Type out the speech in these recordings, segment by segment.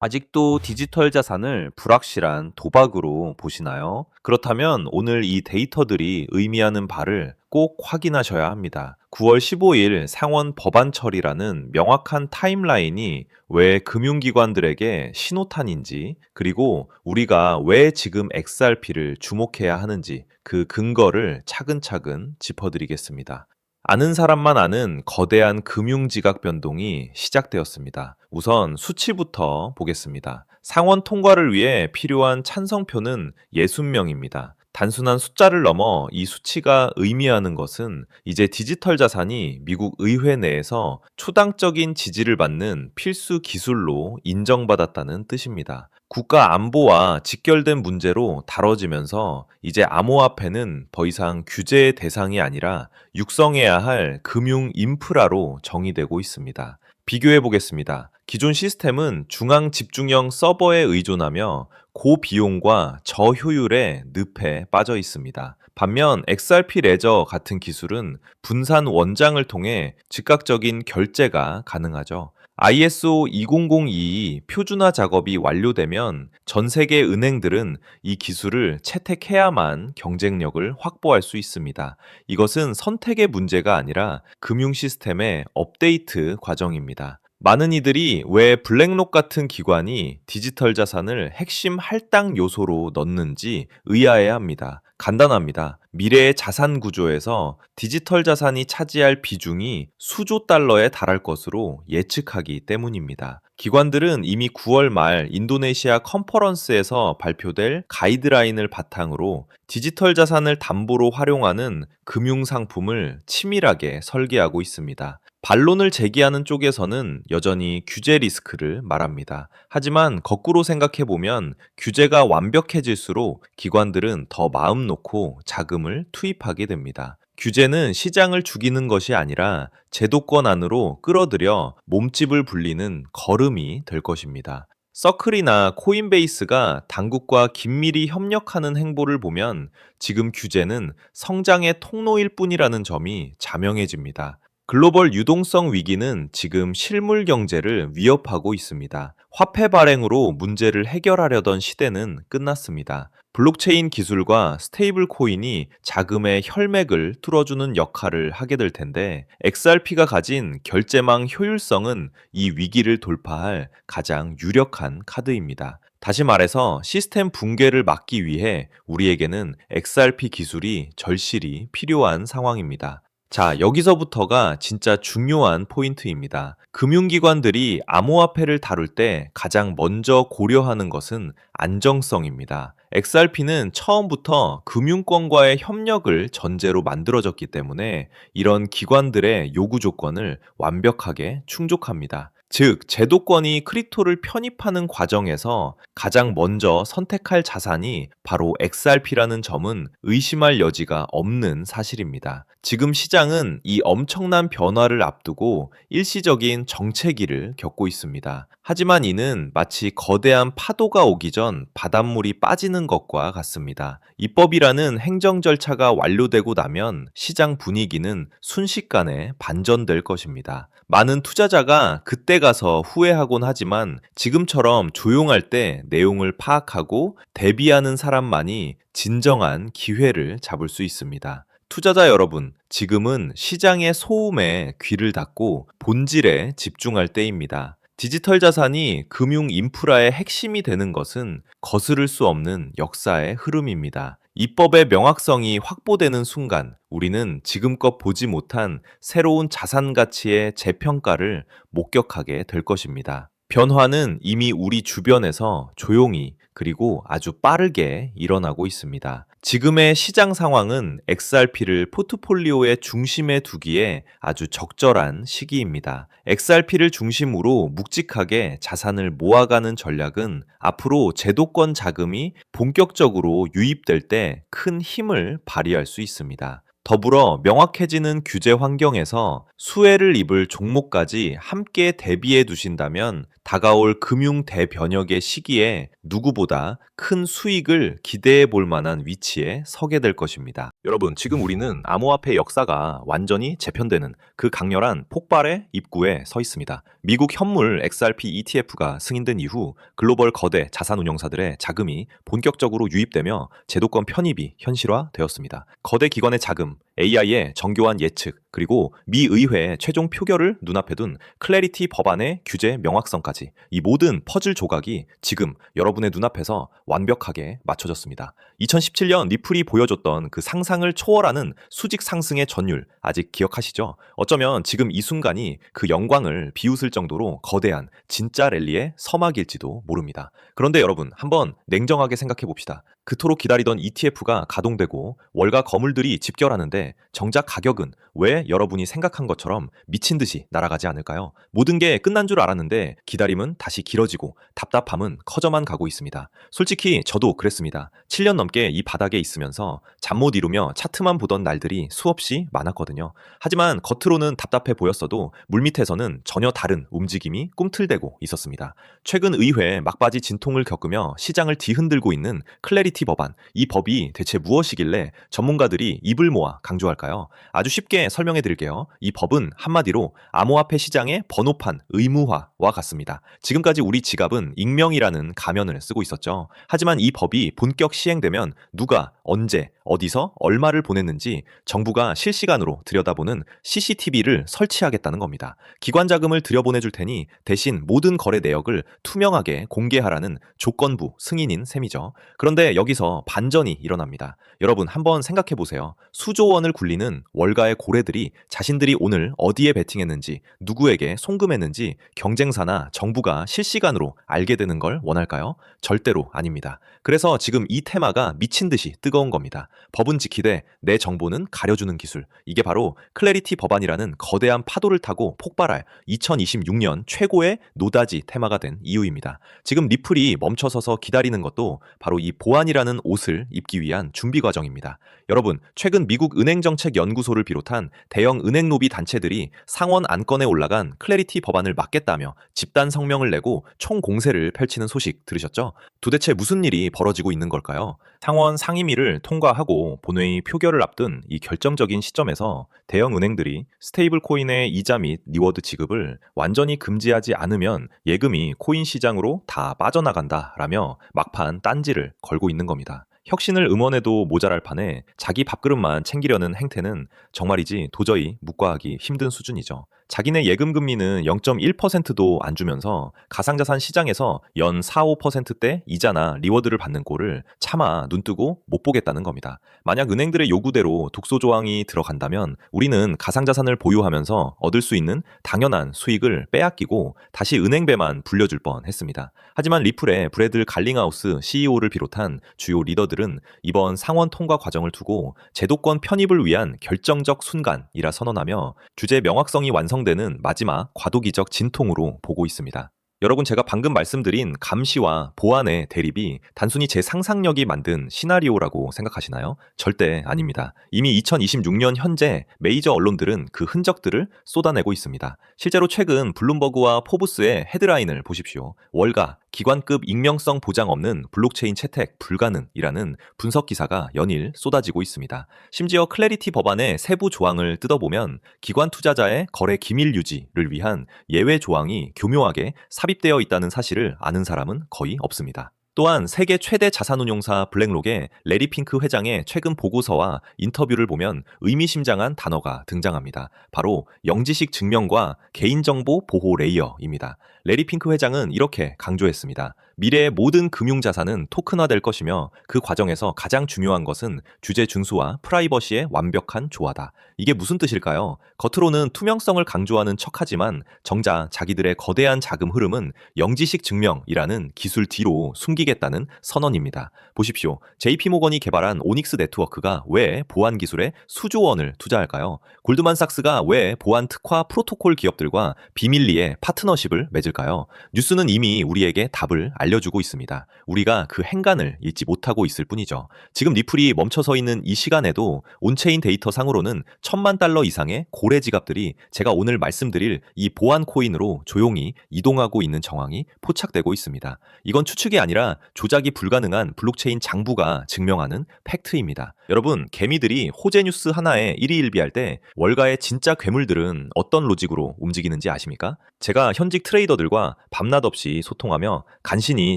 아직도 디지털 자산을 불확실한 도박으로 보시나요? 그렇다면 오늘 이 데이터들이 의미하는 바를 꼭 확인하셔야 합니다. 9월 15일 상원 법안 처리라는 명확한 타임라인이 왜 금융기관들에게 신호탄인지, 그리고 우리가 왜 지금 XRP를 주목해야 하는지 그 근거를 차근차근 짚어드리겠습니다. 아는 사람만 아는 거대한 금융지각 변동이 시작되었습니다. 우선 수치부터 보겠습니다. 상원 통과를 위해 필요한 찬성표는 60명입니다. 단순한 숫자를 넘어 이 수치가 의미하는 것은 이제 디지털 자산이 미국 의회 내에서 초당적인 지지를 받는 필수 기술로 인정받았다는 뜻입니다. 국가 안보와 직결된 문제로 다뤄지면서 이제 암호화폐는 더 이상 규제의 대상이 아니라 육성해야 할 금융 인프라로 정의되고 있습니다. 비교해 보겠습니다. 기존 시스템은 중앙 집중형 서버에 의존하며 고비용과 저효율의 늪에 빠져 있습니다. 반면 XRP 레저 같은 기술은 분산 원장을 통해 즉각적인 결제가 가능하죠. ISO 20022 표준화 작업이 완료되면 전 세계 은행들은 이 기술을 채택해야만 경쟁력을 확보할 수 있습니다. 이것은 선택의 문제가 아니라 금융 시스템의 업데이트 과정입니다. 많은 이들이 왜 블랙록 같은 기관이 디지털 자산을 핵심 할당 요소로 넣는지 의아해야 합니다. 간단합니다. 미래의 자산 구조에서 디지털 자산이 차지할 비중이 수조 달러에 달할 것으로 예측하기 때문입니다. 기관들은 이미 9월 말 인도네시아 컨퍼런스에서 발표될 가이드라인을 바탕으로 디지털 자산을 담보로 활용하는 금융 상품을 치밀하게 설계하고 있습니다. 반론을 제기하는 쪽에서는 여전히 규제 리스크를 말합니다. 하지만 거꾸로 생각해보면 규제가 완벽해질수록 기관들은 더 마음 놓고 자금을 투입하게 됩니다. 규제는 시장을 죽이는 것이 아니라 제도권 안으로 끌어들여 몸집을 불리는 거름이 될 것입니다. 서클이나 코인베이스가 당국과 긴밀히 협력하는 행보를 보면 지금 규제는 성장의 통로일 뿐이라는 점이 자명해집니다. 글로벌 유동성 위기는 지금 실물 경제를 위협하고 있습니다. 화폐 발행으로 문제를 해결하려던 시대는 끝났습니다. 블록체인 기술과 스테이블 코인이 자금의 혈맥을 뚫어주는 역할을 하게 될 텐데 XRP가 가진 결제망 효율성은 이 위기를 돌파할 가장 유력한 카드입니다. 다시 말해서 시스템 붕괴를 막기 위해 우리에게는 XRP 기술이 절실히 필요한 상황입니다. 자, 여기서부터가 진짜 중요한 포인트입니다. 금융기관들이 암호화폐를 다룰 때 가장 먼저 고려하는 것은 안정성입니다. XRP는 처음부터 금융권과의 협력을 전제로 만들어졌기 때문에 이런 기관들의 요구 조건을 완벽하게 충족합니다. 즉, 제도권이 크립토를 편입하는 과정에서 가장 먼저 선택할 자산이 바로 XRP라는 점은 의심할 여지가 없는 사실입니다. 지금 시장은 이 엄청난 변화를 앞두고 일시적인 정체기를 겪고 있습니다. 하지만 이는 마치 거대한 파도가 오기 전 바닷물이 빠지는 것과 같습니다. 입법이라는 행정 절차가 완료되고 나면 시장 분위기는 순식간에 반전될 것입니다. 많은 투자자가 그때 가서 후회하곤 하지만 지금처럼 조용할 때 내용을 파악하고 대비하는 사람만이 진정한 기회를 잡을 수 있습니다. 투자자 여러분, 지금은 시장의 소음에 귀를 닫고 본질에 집중할 때입니다. 디지털 자산이 금융 인프라의 핵심이 되는 것은 거스를 수 없는 역사의 흐름입니다. 입법의 명확성이 확보되는 순간 우리는 지금껏 보지 못한 새로운 자산 가치의 재평가를 목격하게 될 것입니다. 변화는 이미 우리 주변에서 조용히 그리고 아주 빠르게 일어나고 있습니다. 지금의 시장 상황은 XRP를 포트폴리오의 중심에 두기에 아주 적절한 시기입니다. XRP를 중심으로 묵직하게 자산을 모아가는 전략은 앞으로 제도권 자금이 본격적으로 유입될 때 큰 힘을 발휘할 수 있습니다. 더불어 명확해지는 규제 환경에서 수혜를 입을 종목까지 함께 대비해 두신다면 다가올 금융 대변혁의 시기에 누구보다 큰 수익을 기대해 볼 만한 위치에 서게 될 것입니다. 여러분, 지금 우리는 암호화폐 역사가 완전히 재편되는 그 강렬한 폭발의 입구에 서 있습니다. 미국 현물 XRP ETF가 승인된 이후 글로벌 거대 자산운용사들의 자금이 본격적으로 유입되며 제도권 편입이 현실화되었습니다. 거대 기관의 자금, AI의 정교한 예측, 그리고 미 의회의 최종 표결을 눈앞에 둔 클래리티 법안의 규제 명확성까지 이 모든 퍼즐 조각이 지금 여러분의 눈앞에서 완벽하게 맞춰졌습니다. 2017년 리플이 보여줬던 그 상상을 초월하는 수직 상승의 전율 아직 기억하시죠? 어쩌면 지금 이 순간이 그 영광을 비웃을 정도로 거대한 진짜 랠리의 서막일지도 모릅니다. 그런데 여러분, 한번 냉정하게 생각해 봅시다. 그토록 기다리던 ETF가 가동되고 월가 거물들이 집결하는데 정작 가격은 왜 여러분이 생각한 것처럼 미친 듯이 날아가지 않을까요? 모든 게 끝난 줄 알았는데 기다림은 다시 길어지고 답답함은 커져만 가고 있습니다. 솔직히 저도 그랬습니다. 7년 넘게 이 바닥에 있으면서 잠 못 이루며 차트만 보던 날들이 수없이 많았거든요. 하지만 겉으로는 답답해 보였어도 물밑에서는 전혀 다른 움직임이 꿈틀대고 있었습니다. 최근 의회 막바지 진통을 겪으며 시장을 뒤흔들고 있는 클래리티 법안, 이 법이 대체 무엇이길래 전문가들이 입을 모아 강조할까요? 아주 쉽게 설명해 드릴게요. 이 법은 한마디로 암호화폐 시장의 번호판 의무화와 같습니다. 지금까지 우리 지갑은 익명이라는 가면을 쓰고 있었죠. 하지만 이 법이 본격 시행되면 누가 언제 어디서 얼마를 보냈는지 정부가 실시간으로 들여다보는 CCTV를 설치하겠다는 겁니다. 기관 자금을 들여보내줄 테니 대신 모든 거래 내역을 투명하게 공개하라는 조건부 승인인 셈이죠. 그런데 여기서 반전이 일어납니다. 여러분, 한번 생각해 보세요. 수조 원을 굴리는 월가의 고래들이 자신들이 오늘 어디에 베팅했는지, 누구에게 송금했는지 경쟁사나 정부가 실시간으로 알게 되는 걸 원할까요? 절대로 아닙니다. 그래서 지금 이 테마가 미친 듯이 뜨거운 겁니다. 법은 지키되 내 정보는 가려주는 기술. 이게 바로 클래리티 법안이라는 거대한 파도를 타고 폭발할 2026년 최고의 노다지 테마가 된 이유입니다. 지금 리플이 멈춰서서 기다리는 것도 바로 이 보안이라는 옷을 입기 위한 준비 과정입니다. 여러분, 최근 미국 은행정책연구소를 비롯한 대형 은행 로비 단체들이 상원 안건에 올라간 클래리티 법안을 막겠다며 집단 성명을 내고 총공세를 펼치는 소식 들으셨죠? 도대체 무슨 일이 벌어지고 있는 걸까요? 상원 상임위를 통과하고 본회의 표결을 앞둔 이 결정적인 시점에서 대형 은행들이 스테이블 코인의 이자 및 리워드 지급을 완전히 금지하지 않으면 예금이 코인 시장으로 다 빠져나간다라며 막판 딴지를 걸고 있는 겁니다. 혁신을 응원해도 모자랄 판에 자기 밥그릇만 챙기려는 행태는 정말이지 도저히 묵과하기 힘든 수준이죠. 자기네 예금 금리는 0.1%도 안 주면서 가상자산 시장에서 연 4, 5%대 이자나 리워드를 받는 꼴을 차마 눈뜨고 못 보겠다는 겁니다. 만약 은행들의 요구대로 독소 조항이 들어간다면 우리는 가상자산을 보유하면서 얻을 수 있는 당연한 수익을 빼앗기고 다시 은행배만 불려줄 뻔했습니다. 하지만 리플의 브래들 갈링하우스 CEO를 비롯한 주요 리더들은 이번 상원 통과 과정을 두고 제도권 편입을 위한 결정적 순간이라 선언하며 주제 명확성이 완성되는 마지막 과도기적 진통으로 보고 있습니다. 여러분, 제가 방금 말씀드린 감시와 보안의 대립이 단순히 제 상상력이 만든 시나리오라고 생각하시나요? 절대 아닙니다. 이미 2026년 현재 메이저 언론들은 그 흔적들을 쏟아내고 있습니다. 실제로 최근 블룸버그와 포브스의 헤드라인을 보십시오. 월가 기관급 익명성 보장 없는 블록체인 채택 불가능이라는 분석 기사가 연일 쏟아지고 있습니다. 심지어 클래리티 법안의 세부 조항을 뜯어보면 기관 투자자의 거래 기밀 유지를 위한 예외 조항이 교묘하게 삽입되어 있다는 사실을 아는 사람은 거의 없습니다. 또한 세계 최대 자산운용사 블랙록의 레리 핑크 회장의 최근 보고서와 인터뷰를 보면 의미심장한 단어가 등장합니다. 바로 영지식 증명과 개인정보 보호 레이어입니다. 레리 핑크 회장은 이렇게 강조했습니다. 미래의 모든 금융자산은 토큰화될 것이며 그 과정에서 가장 중요한 것은 주제 준수와 프라이버시의 완벽한 조화다. 이게 무슨 뜻일까요? 겉으로는 투명성을 강조하는 척하지만 정작 자기들의 거대한 자금 흐름은 영지식 증명이라는 기술 뒤로 숨기겠다는 선언입니다. 보십시오. JP모건이 개발한 오닉스 네트워크가 왜 보안 기술에 수조 원을 투자할까요? 골드만삭스가 왜 보안 특화 프로토콜 기업들과 비밀리에 파트너십을 맺을까요? 뉴스는 이미 우리에게 답을 알려주고 있습니다. 우리가 그 행간을 잊지 못하고 있을 뿐이죠. 지금 리플이 멈춰서 있는 이 시간에도 온체인 데이터 상으로는 1,000만 달러 이상의 고래 지갑들이 제가 오늘 말씀드릴 이 보안 코인으로 조용히 이동하고 있는 정황이 포착되고 있습니다. 이건 추측이 아니라 조작이 불가능한 블록체인 장부가 증명하는 팩트입니다. 여러분, 개미들이 호재 뉴스 하나에 일희일비할 때 월가의 진짜 괴물들은 어떤 로직으로 움직이는지 아십니까? 제가 현직 트레이더들과 밤낮 없이 소통하며 간신히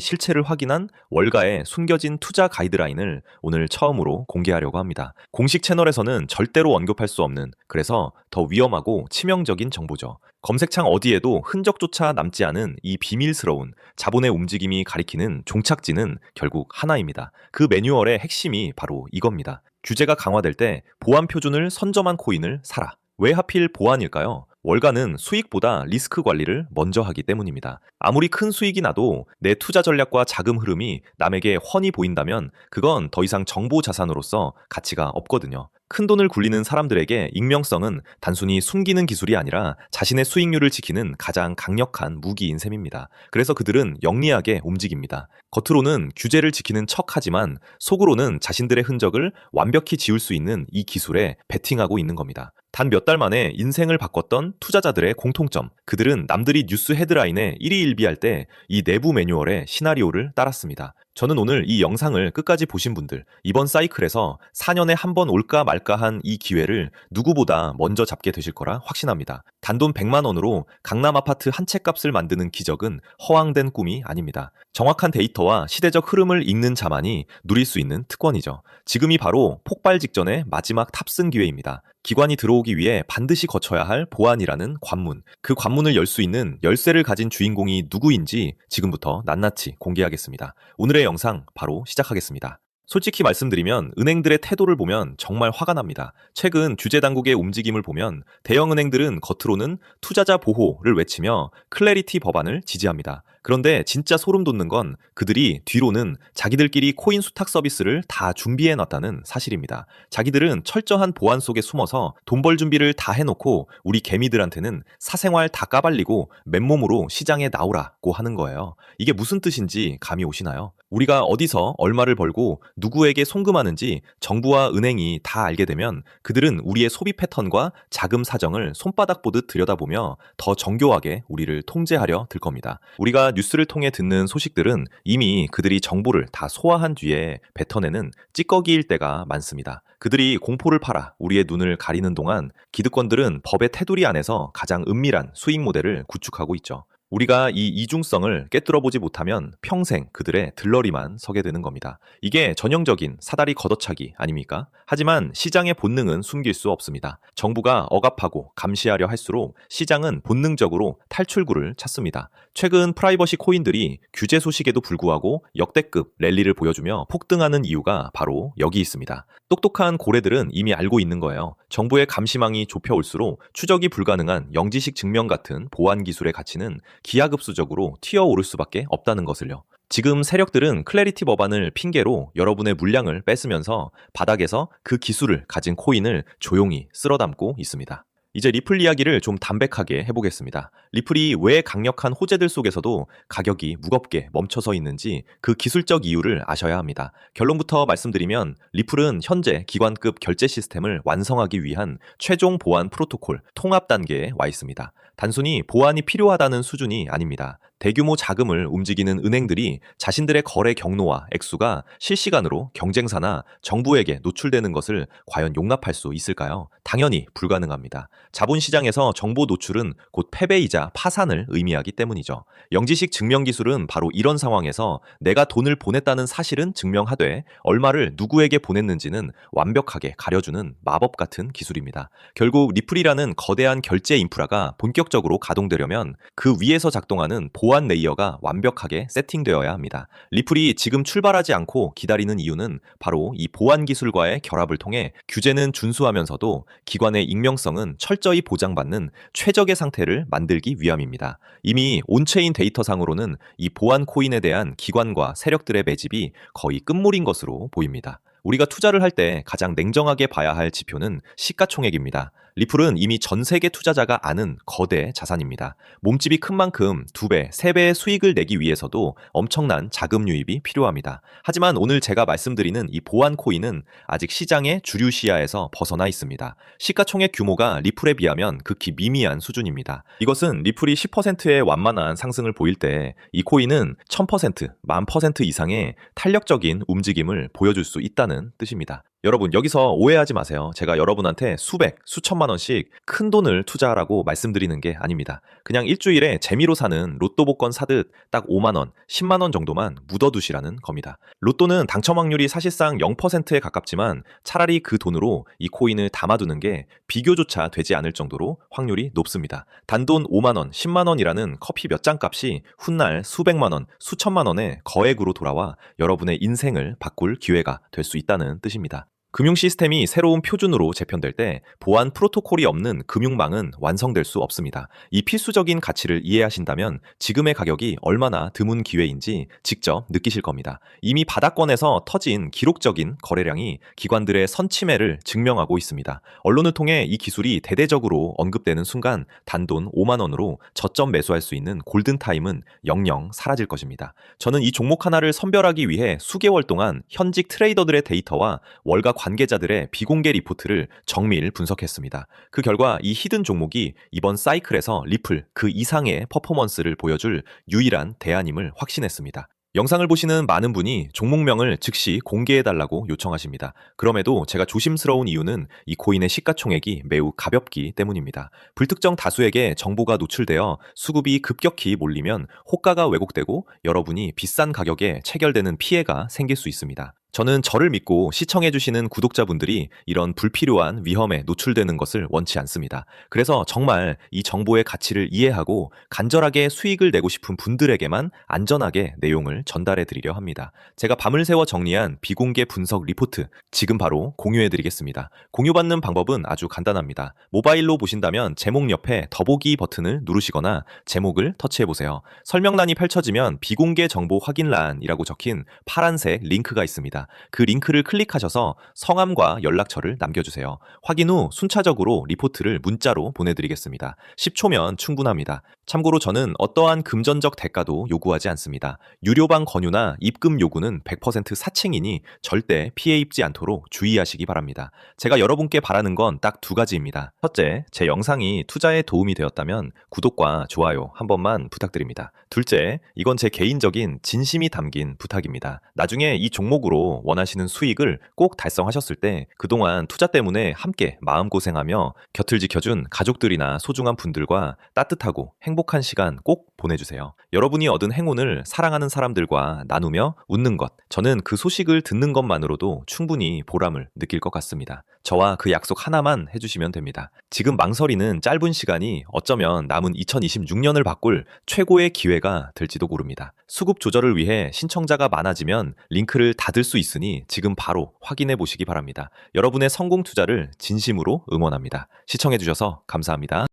실체를 확인한 월가의 숨겨진 투자 가이드라인을 오늘 처음으로 공개하려고 합니다. 공식 채널에서는 절대로 언급할 수 없는, 그래서 더 위험하고 치명적인 정보죠. 검색창 어디에도 흔적조차 남지 않은 이 비밀스러운 자본의 움직임이 가리키는 종착지는 결국 하나입니다. 그 매뉴얼의 핵심이 바로 이겁니다. 규제가 강화될 때 보안 표준을 선점한 코인을 사라. 왜 하필 보안일까요? 월가는 수익보다 리스크 관리를 먼저 하기 때문입니다. 아무리 큰 수익이 나도 내 투자 전략과 자금 흐름이 남에게 훤히 보인다면 그건 더 이상 정보 자산으로서 가치가 없거든요. 큰 돈을 굴리는 사람들에게 익명성은 단순히 숨기는 기술이 아니라 자신의 수익률을 지키는 가장 강력한 무기인 셈입니다. 그래서 그들은 영리하게 움직입니다. 겉으로는 규제를 지키는 척하지만 속으로는 자신들의 흔적을 완벽히 지울 수 있는 이 기술에 베팅하고 있는 겁니다. 단 몇 달 만에 인생을 바꿨던 투자자들의 공통점, 그들은 남들이 뉴스 헤드라인에 일희일비할 때 이 내부 매뉴얼의 시나리오를 따랐습니다. 저는 오늘 이 영상을 끝까지 보신 분들, 이번 사이클에서 4년에 한 번 올까 말까 한 이 기회를 누구보다 먼저 잡게 되실 거라 확신합니다. 단돈 100만 원으로 강남 아파트 한 채 값을 만드는 기적은 허황된 꿈이 아닙니다. 정확한 데이터와 시대적 흐름을 읽는 자만이 누릴 수 있는 특권이죠. 지금이 바로 폭발 직전의 마지막 탑승 기회입니다. 기관이 들어오기 위해 반드시 거쳐야 할 보안이라는 관문, 그 관문을 열 수 있는 열쇠를 가진 주인공이 누구인지 지금부터 낱낱이 공개하겠습니다. 오늘의 영상 바로 시작하겠습니다. 솔직히 말씀드리면 은행들의 태도를 보면 정말 화가 납니다. 최근 규제 당국의 움직임을 보면 대형 은행들은 겉으로는 투자자 보호를 외치며 클래리티 법안을 지지합니다. 그런데 진짜 소름 돋는 건 그들이 뒤로는 자기들끼리 코인 수탁 서비스를 다 준비해 놨다는 사실입니다. 자기들은 철저한 보안 속에 숨어서 돈 벌 준비를 다 해놓고 우리 개미들한테는 사생활 다 까발리고 맨몸으로 시장에 나오라고 하는 거예요. 이게 무슨 뜻인지 감이 오시나요? 우리가 어디서 얼마를 벌고 누구에게 송금하는지 정부와 은행이 다 알게 되면 그들은 우리의 소비 패턴과 자금 사정을 손바닥 보듯 들여다보며 더 정교하게 우리를 통제하려 들 겁니다. 우리가 뉴스를 통해 듣는 소식들은 이미 그들이 정보를 다 소화한 뒤에 뱉어내는 찌꺼기일 때가 많습니다. 그들이 공포를 팔아 우리의 눈을 가리는 동안 기득권들은 법의 테두리 안에서 가장 은밀한 수익 모델을 구축하고 있죠. 우리가 이 이중성을 깨뚫어보지 못하면 평생 그들의 들러리만 서게 되는 겁니다. 이게 전형적인 사다리 걷어차기 아닙니까? 하지만 시장의 본능은 숨길 수 없습니다. 정부가 억압하고 감시하려 할수록 시장은 본능적으로 탈출구를 찾습니다. 최근 프라이버시 코인들이 규제 소식에도 불구하고 역대급 랠리를 보여주며 폭등하는 이유가 바로 여기 있습니다. 똑똑한 고래들은 이미 알고 있는 거예요. 정부의 감시망이 좁혀올수록 추적이 불가능한 영지식 증명 같은 보안 기술의 가치는 기하급수적으로 튀어오를 수밖에 없다는 것을요. 지금 세력들은 클래리티 법안을 핑계로 여러분의 물량을 뺏으면서 바닥에서 그 기술을 가진 코인을 조용히 쓸어담고 있습니다. 이제 리플 이야기를 좀 담백하게 해보겠습니다. 리플이 왜 강력한 호재들 속에서도 가격이 무겁게 멈춰서 있는지 그 기술적 이유를 아셔야 합니다. 결론부터 말씀드리면 리플은 현재 기관급 결제 시스템을 완성하기 위한 최종 보안 프로토콜 통합 단계에 와 있습니다. 단순히 보안이 필요하다는 수준이 아닙니다. 대규모 자금을 움직이는 은행들이 자신들의 거래 경로와 액수가 실시간으로 경쟁사나 정부에게 노출되는 것을 과연 용납할 수 있을까요? 당연히 불가능합니다. 자본시장에서 정보 노출은 곧 패배이자 파산을 의미하기 때문이죠. 영지식 증명 기술은 바로 이런 상황에서 내가 돈을 보냈다는 사실은 증명하되 얼마를 누구에게 보냈는지는 완벽하게 가려주는 마법 같은 기술입니다. 결국 리플이라는 거대한 결제 인프라가 본격적으로 가동되려면 그 위에서 작동하는 보안 레이어가 완벽하게 세팅되어야 합니다. 리플이 지금 출발하지 않고 기다리는 이유는 바로 이 보안 기술과의 결합을 통해 규제는 준수하면서도 기관의 익명성은 철저히 보장받는 최적의 상태를 만들기 위함입니다. 이미 온체인 데이터상으로는 이 보안 코인에 대한 기관과 세력들의 매집이 거의 끝물인 것으로 보입니다. 우리가 투자를 할 때 가장 냉정하게 봐야 할 지표는 시가총액입니다. 리플은 이미 전 세계 투자자가 아는 거대 자산입니다. 몸집이 큰 만큼 2배, 3배의 수익을 내기 위해서도 엄청난 자금 유입이 필요합니다. 하지만 오늘 제가 말씀드리는 이 보안 코인은 아직 시장의 주류 시야에서 벗어나 있습니다. 시가총액 규모가 리플에 비하면 극히 미미한 수준입니다. 이것은 리플이 10%의 완만한 상승을 보일 때 이 코인은 1000%, 10,000% 이상의 탄력적인 움직임을 보여줄 수 있다는 뜻입니다. 여러분, 여기서 오해하지 마세요. 제가 여러분한테 수백, 수천만 원씩 큰 돈을 투자하라고 말씀드리는 게 아닙니다. 그냥 일주일에 재미로 사는 로또 복권 사듯 딱 5만 원, 10만 원 정도만 묻어두시라는 겁니다. 로또는 당첨 확률이 사실상 0%에 가깝지만 차라리 그 돈으로 이 코인을 담아두는 게 비교조차 되지 않을 정도로 확률이 높습니다. 단돈 5만 원, 10만 원이라는 커피 몇 잔 값이 훗날 수백만 원, 수천만 원의 거액으로 돌아와 여러분의 인생을 바꿀 기회가 될 수 있다는 뜻입니다. 금융 시스템이 새로운 표준으로 재편될 때 보안 프로토콜이 없는 금융망은 완성될 수 없습니다. 이 필수적인 가치를 이해하신다면 지금의 가격이 얼마나 드문 기회인지 직접 느끼실 겁니다. 이미 바닥권에서 터진 기록적인 거래량이 기관들의 선침해를 증명하고 있습니다. 언론을 통해 이 기술이 대대적으로 언급되는 순간 단돈 5만 원으로 저점 매수할 수 있는 골든타임은 영영 사라질 것입니다. 저는 이 종목 하나를 선별하기 위해 수개월 동안 현직 트레이더들의 데이터와 월가 관계자들의 비공개 리포트를 정밀 분석했습니다. 그 결과 이 히든 종목이 이번 사이클에서 리플 그 이상의 퍼포먼스를 보여줄 유일한 대안임을 확신했습니다. 영상을 보시는 많은 분이 종목명을 즉시 공개해달라고 요청하십니다. 그럼에도 제가 조심스러운 이유는 이 코인의 시가총액이 매우 가볍기 때문입니다. 불특정 다수에게 정보가 노출되어 수급이 급격히 몰리면 호가가 왜곡되고 여러분이 비싼 가격에 체결되는 피해가 생길 수 있습니다. 저는 저를 믿고 시청해주시는 구독자분들이 이런 불필요한 위험에 노출되는 것을 원치 않습니다. 그래서 정말 이 정보의 가치를 이해하고 간절하게 수익을 내고 싶은 분들에게만 안전하게 내용을 전달해 드리려 합니다. 제가 밤을 새워 정리한 비공개 분석 리포트 지금 바로 공유해 드리겠습니다. 공유받는 방법은 아주 간단합니다. 모바일로 보신다면 제목 옆에 더보기 버튼을 누르시거나 제목을 터치해 보세요. 설명란이 펼쳐지면 비공개 정보 확인란이라고 적힌 파란색 링크가 있습니다. 그 링크를 클릭하셔서 성함과 연락처를 남겨주세요. 확인 후 순차적으로 리포트를 문자로 보내드리겠습니다. 10초면 충분합니다. 참고로 저는 어떠한 금전적 대가도 요구하지 않습니다. 유료방 권유나 입금 요구는 100% 사칭이니 절대 피해 입지 않도록 주의하시기 바랍니다. 제가 여러분께 바라는 건 딱 2가지입니다. 첫째, 제 영상이 투자에 도움이 되었다면 구독과 좋아요 한 번만 부탁드립니다. 둘째, 이건 제 개인적인 진심이 담긴 부탁입니다. 나중에 이 종목으로 원하시는 수익을 꼭 달성하셨을 때 그동안 투자 때문에 함께 마음고생하며 곁을 지켜준 가족들이나 소중한 분들과 따뜻하고 행복한 시간 꼭 보내주세요. 여러분이 얻은 행운을 사랑하는 사람들과 나누며 웃는 것, 저는 그 소식을 듣는 것만으로도 충분히 보람을 느낄 것 같습니다. 저와 그 약속 하나만 해주시면 됩니다. 지금 망설이는 짧은 시간이 어쩌면 남은 2026년을 바꿀 최고의 기회가 될지도 모릅니다. 수급 조절을 위해 신청자가 많아지면 링크를 닫을 수 있으니 지금 바로 확인해 보시기 바랍니다. 여러분의 성공 투자를 진심으로 응원합니다. 시청해주셔서 감사합니다.